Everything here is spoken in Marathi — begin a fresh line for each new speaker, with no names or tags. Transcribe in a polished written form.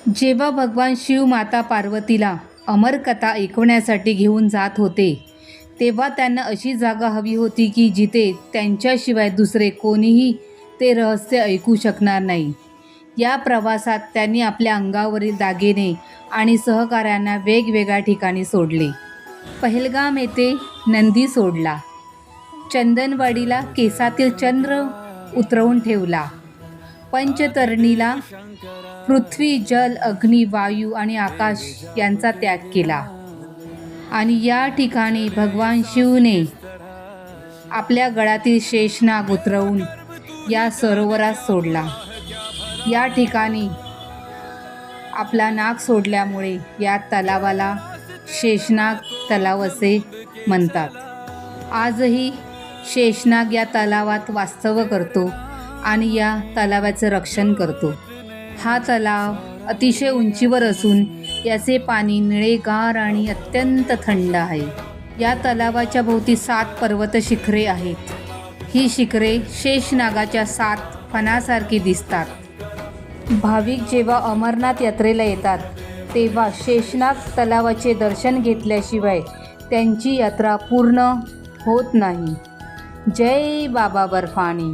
जेव्हा भगवान शिव माता पार्वतीला अमरकथा ऐकवण्यासाठी घेऊन जात होते, तेव्हा त्यांना अशी जागा हवी होती की जिथे त्यांच्याशिवाय दुसरे कोणीही ते रहस्य ऐकू शकणार नाही. या प्रवासात त्यांनी आपल्या अंगावरील दागिने आणि सहकाऱ्यांना वेगवेगळ्या ठिकाणी सोडले. पहलगाम येथे नंदी सोडला, चंदनवाडीला केसातील चंद्र उतरवून ठेवला, पंचतरणीला पृथ्वी, जल, अग्नी, वायू आणि आकाश यांचा त्याग केला आणि या ठिकाणी भगवान शिवने आपल्या गळातील शेषनाग उतरवून या सरोवरात सोडला. या ठिकाणी आपला नाग सोडल्यामुळे या तलावाला शेषनाग तलाव असे म्हणतात. आजही शेषनाग या तलावात वास्तव्य करतो आणि या तलावाचं रक्षण करतो. हा तलाव अतिशय उंचीवर असून याचे पाणी निळेगार आणि अत्यंत थंड आहे. या तलावाच्या भोवती 7 पर्वत शिखरे आहेत. ही शिखरे शेषनागाच्या 7 फणासारखी दिसतात. भाविक जेव्हा अमरनाथ यात्रेला येतात तेव्हा शेषनाग तलावाचे दर्शन घेतल्याशिवाय त्यांची यात्रा पूर्ण होत नाही. जय बाबा बर्फानी.